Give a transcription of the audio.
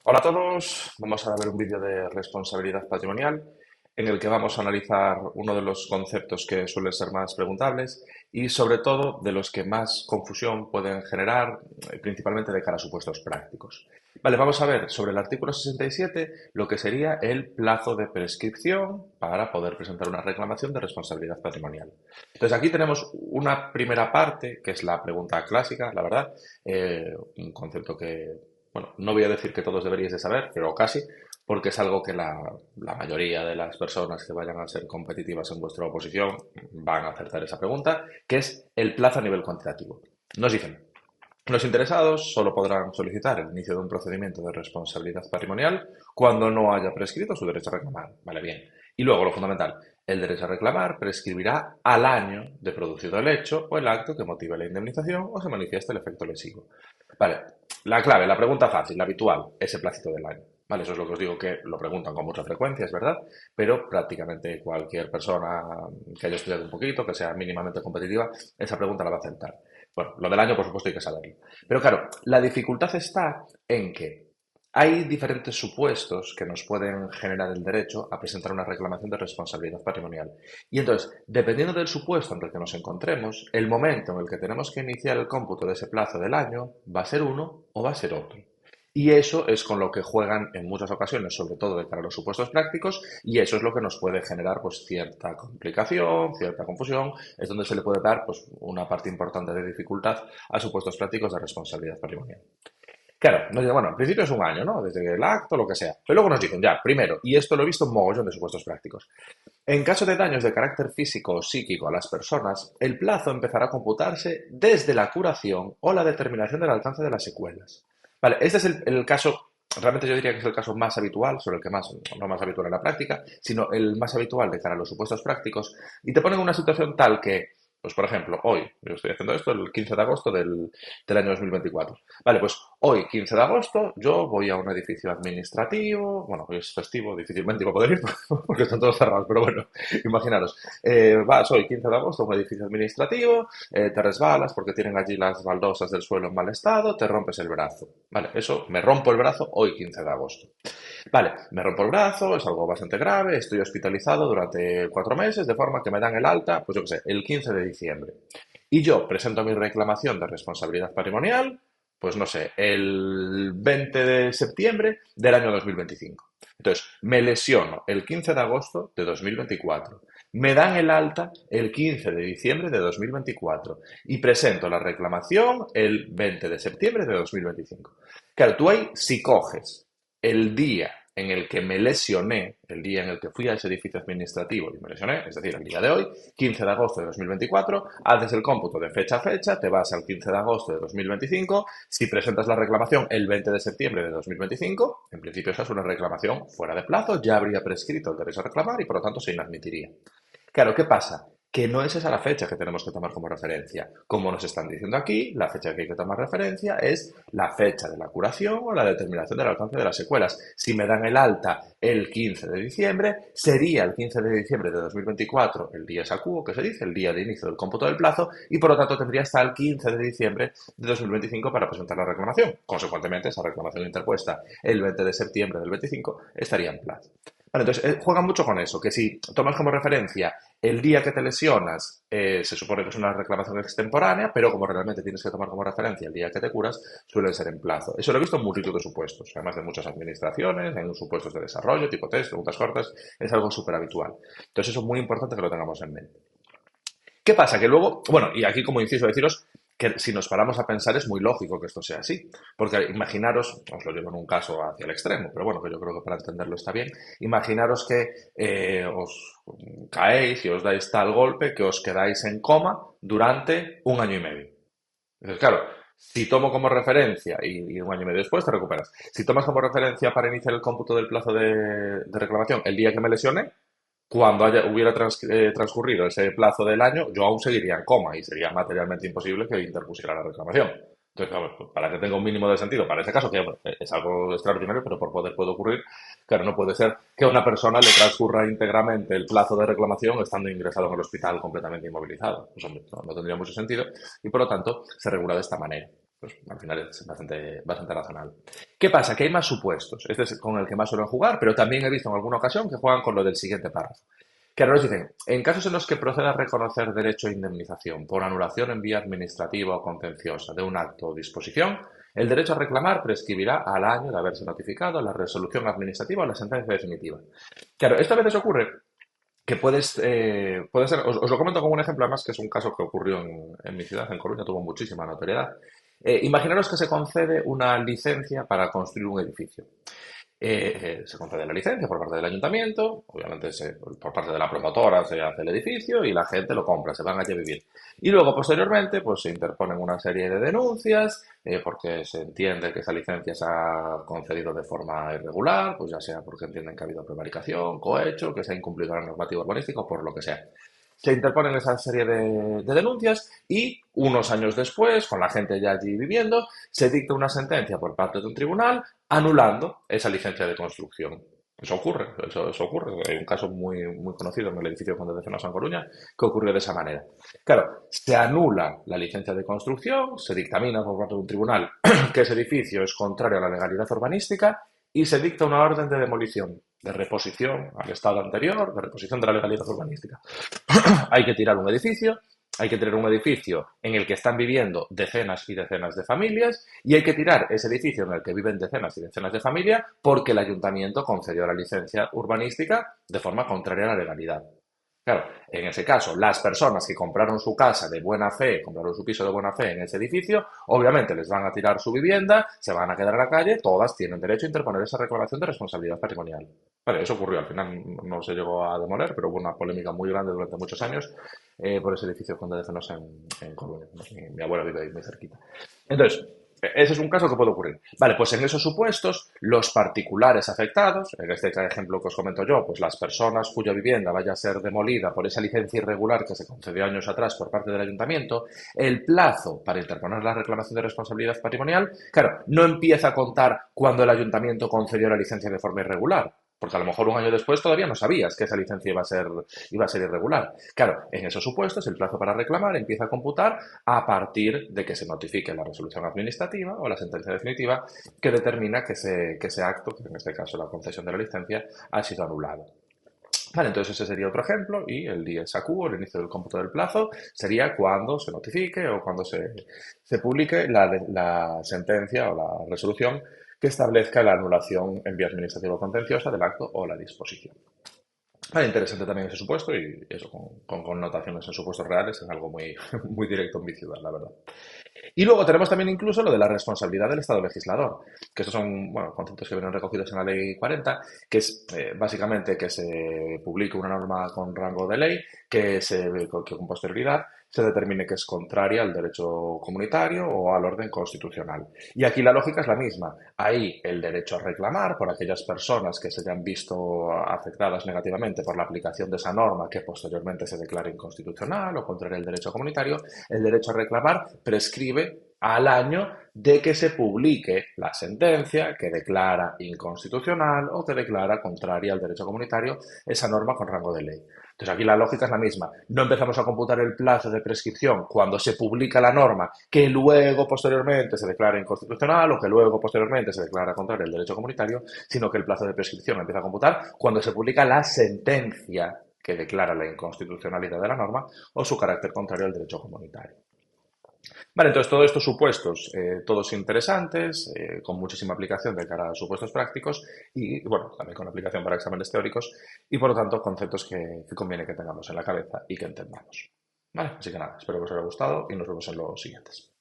Hola a todos, vamos a ver un vídeo de responsabilidad patrimonial en el que vamos a analizar uno de los conceptos que suelen ser más preguntables y sobre todo de los que más confusión pueden generar, principalmente de cara a supuestos prácticos. Vale, vamos a ver sobre el artículo 67 lo que sería el plazo de prescripción para poder presentar una reclamación de responsabilidad patrimonial. Entonces aquí tenemos una primera parte que es la pregunta clásica, la verdad, un concepto que bueno, no voy a decir que todos deberíais de saber, pero casi, porque es algo que la mayoría de las personas que vayan a ser competitivas en vuestra oposición van a acertar esa pregunta, que es el plazo a nivel cuantitativo. Nos dicen, los interesados solo podrán solicitar el inicio de un procedimiento de responsabilidad patrimonial cuando no haya prescrito su derecho a reclamar. Vale, bien. Y luego, lo fundamental, el derecho a reclamar prescribirá al año de producido el hecho o el acto que motive la indemnización o se manifieste el efecto lesivo. Vale, la clave, la pregunta fácil, la habitual, es el placito del año. Vale, eso es lo que os digo que lo preguntan con mucha frecuencia, es verdad, pero prácticamente cualquier persona que haya estudiado un poquito, que sea mínimamente competitiva, esa pregunta la va a aceptar. Bueno, lo del año, por supuesto, hay que saberlo. Pero claro, la dificultad está en que hay diferentes supuestos que nos pueden generar el derecho a presentar una reclamación de responsabilidad patrimonial. Y entonces, dependiendo del supuesto en el que nos encontremos, el momento en el que tenemos que iniciar el cómputo de ese plazo del año va a ser uno o va a ser otro. Y eso es con lo que juegan en muchas ocasiones, sobre todo de cara a los supuestos prácticos, y eso es lo que nos puede generar pues cierta complicación, cierta confusión, es donde se le puede dar pues una parte importante de dificultad a supuestos prácticos de responsabilidad patrimonial. Claro, nos dicen, bueno, en principio es un año, ¿no? Desde el acto, lo que sea. Pero luego nos dicen, ya, primero, y esto lo he visto en mogollón de supuestos prácticos, en caso de daños de carácter físico o psíquico a las personas, el plazo empezará a computarse desde la curación o la determinación del alcance de las secuelas. Vale, este es el caso, realmente yo diría que es el caso más habitual, sobre el que más, no más habitual en la práctica, sino el más habitual de cara a los supuestos prácticos, y te ponen una situación tal que, pues por ejemplo, hoy, yo estoy haciendo esto el 15 de agosto del año 2024. Vale, pues hoy, 15 de agosto, yo voy a un edificio administrativo, bueno, hoy es festivo, difícilmente iba a poder ir porque están todos cerrados, pero bueno, imaginaros, vas hoy 15 de agosto a un edificio administrativo, te resbalas porque tienen allí las baldosas del suelo en mal estado, te rompes el brazo. Vale, eso, me rompo el brazo hoy 15 de agosto. Vale, me rompo el brazo, es algo bastante grave, estoy hospitalizado durante 4 meses, de forma que me dan el alta, pues yo qué sé, el 15 de diciembre. Y yo presento mi reclamación de responsabilidad patrimonial, pues no sé, el 20 de septiembre del año 2025. Entonces, me lesiono el 15 de agosto de 2024. Me dan el alta el 15 de diciembre de 2024 y presento la reclamación el 20 de septiembre de 2025. Claro, tú ahí si coges el día en el que me lesioné, el día en el que fui a ese edificio administrativo y me lesioné, es decir, el día de hoy, 15 de agosto de 2024, haces el cómputo de fecha a fecha, te vas al 15 de agosto de 2025, si presentas la reclamación el 20 de septiembre de 2025, en principio esa es una reclamación fuera de plazo, ya habría prescrito el derecho a reclamar y por lo tanto se inadmitiría. Claro, ¿qué pasa? Que no es esa la fecha que tenemos que tomar como referencia. Como nos están diciendo aquí, la fecha que hay que tomar referencia es la fecha de la curación o la determinación del alcance de las secuelas. Si me dan el alta el 15 de diciembre, sería el 15 de diciembre de 2024 el día sacuo, que se dice, el día de inicio del cómputo del plazo, y por lo tanto tendría hasta el 15 de diciembre de 2025 para presentar la reclamación. Consecuentemente, esa reclamación interpuesta el 20 de septiembre del 25 estaría en plazo. Vale, entonces, juegan mucho con eso, que si tomas como referencia el día que te lesionas, se supone que es una reclamación extemporánea, pero como realmente tienes que tomar como referencia el día que te curas, suele ser en plazo. Eso lo he visto en multitud de supuestos, además de muchas administraciones, en supuestos de desarrollo, tipo test, preguntas cortas, es algo súper habitual. Entonces eso es muy importante que lo tengamos en mente. ¿Qué pasa? Que luego, bueno, y aquí como inciso deciros que si nos paramos a pensar es muy lógico que esto sea así, porque imaginaros, os lo llevo en un caso hacia el extremo, pero bueno, que yo creo que para entenderlo está bien, imaginaros que os caéis y os dais tal golpe que os quedáis en coma durante un año y medio. Entonces, claro, si tomo como referencia, y un año y medio después te recuperas, si tomas como referencia para iniciar el cómputo del plazo de reclamación el día que me lesioné, cuando hubiera transcurrido ese plazo del año, yo aún seguiría en coma y sería materialmente imposible que interpusiera la reclamación. Entonces, claro, pues, para que tenga un mínimo de sentido, para ese caso, que bueno, es algo extraordinario, pero por poder puede ocurrir, claro, no puede ser que a una persona le transcurra íntegramente el plazo de reclamación estando ingresado en el hospital completamente inmovilizado. Pues, hombre, no tendría mucho sentido y, por lo tanto, se regula de esta manera. Pues al final es bastante razonable. ¿Qué pasa? Que hay más supuestos. Este es con el que más suelen jugar, pero también he visto en alguna ocasión que juegan con lo del siguiente párrafo. Que ahora nos dicen, en casos en los que proceda a reconocer derecho a indemnización por anulación en vía administrativa o contenciosa de un acto o disposición, el derecho a reclamar prescribirá al año de haberse notificado la resolución administrativa o la sentencia definitiva. Claro, esto a veces ocurre que puede ser, os lo comento como un ejemplo, además que es un caso que ocurrió en mi ciudad, en Coruña, tuvo muchísima notoriedad. Imaginaros que se concede una licencia para construir un edificio. Se concede la licencia por parte del ayuntamiento, obviamente por parte de la promotora se hace el edificio y la gente lo compra, se van allí a vivir. Y luego, posteriormente, pues se interponen una serie de denuncias porque se entiende que esa licencia se ha concedido de forma irregular, pues ya sea porque entienden que ha habido prevaricación, cohecho, que se ha incumplido la normativa urbanística o por lo que sea. Se interponen esa serie de denuncias y unos años después, con la gente ya allí viviendo, se dicta una sentencia por parte de un tribunal anulando esa licencia de construcción. Eso ocurre. Hay un caso muy conocido en el edificio Conde de Fenosa en Coruña que ocurrió de esa manera. Claro, se anula la licencia de construcción, se dictamina por parte de un tribunal que ese edificio es contrario a la legalidad urbanística y se dicta una orden de demolición, de reposición al estado anterior, de reposición de la legalidad urbanística. Hay que tirar un edificio, hay que tirar un edificio en el que están viviendo decenas y decenas de familias y hay que tirar ese edificio en el que viven decenas y decenas de familias porque el ayuntamiento concedió la licencia urbanística de forma contraria a la legalidad. Claro, en ese caso, las personas que compraron su casa de buena fe, compraron su piso de buena fe en ese edificio, obviamente les van a tirar su vivienda, se van a quedar en la calle, todas tienen derecho a interponer esa reclamación de responsabilidad patrimonial. Vale, eso ocurrió, al final no se llegó a demoler, pero hubo una polémica muy grande durante muchos años por ese edificio Conde de Fenosa en Coruña. Mi abuela vive ahí muy cerquita. Entonces, ese es un caso que puede ocurrir. Vale, pues en esos supuestos, los particulares afectados, en este ejemplo que os comento yo, pues las personas cuya vivienda vaya a ser demolida por esa licencia irregular que se concedió años atrás por parte del ayuntamiento, el plazo para interponer la reclamación de responsabilidad patrimonial, claro, no empieza a contar cuando el ayuntamiento concedió la licencia de forma irregular. Porque a lo mejor un año después todavía no sabías que esa licencia iba a ser irregular. Claro, en esos supuestos el plazo para reclamar empieza a computar a partir de que se notifique la resolución administrativa o la sentencia definitiva que determina que ese acto, que en este caso la concesión de la licencia, ha sido anulado. Vale, entonces ese sería otro ejemplo y el día SAQ, el inicio del cómputo del plazo, sería cuando se notifique o cuando se publique la sentencia o la resolución que establezca la anulación en vía administrativa o contenciosa del acto o la disposición. Vale, interesante también ese supuesto y eso con connotaciones en supuestos reales es algo muy directo en mi ciudad, la verdad. Y luego tenemos también incluso lo de la responsabilidad del Estado legislador, que estos son bueno, conceptos que vienen recogidos en la Ley 40, que es básicamente que se publique una norma con rango de ley que con posterioridad se determine que es contraria al derecho comunitario o al orden constitucional. Y aquí la lógica es la misma. Hay el derecho a reclamar por aquellas personas que se hayan visto afectadas negativamente por la aplicación de esa norma que posteriormente se declare inconstitucional o contraria al derecho comunitario. El derecho a reclamar prescribe al año de que se publique la sentencia que declara inconstitucional o que declara contraria al derecho comunitario esa norma con rango de ley. Entonces aquí la lógica es la misma. No empezamos a computar el plazo de prescripción cuando se publica la norma que luego posteriormente se declara inconstitucional o que luego posteriormente se declara contraria al derecho comunitario, sino que el plazo de prescripción empieza a computar cuando se publica la sentencia que declara la inconstitucionalidad de la norma o su carácter contrario al derecho comunitario. Vale, entonces todos estos supuestos, todos interesantes, con muchísima aplicación de cara a supuestos prácticos y, bueno, también con aplicación para exámenes teóricos y, por lo tanto, conceptos que conviene que tengamos en la cabeza y que entendamos. Vale, así que nada, espero que os haya gustado y nos vemos en los siguientes.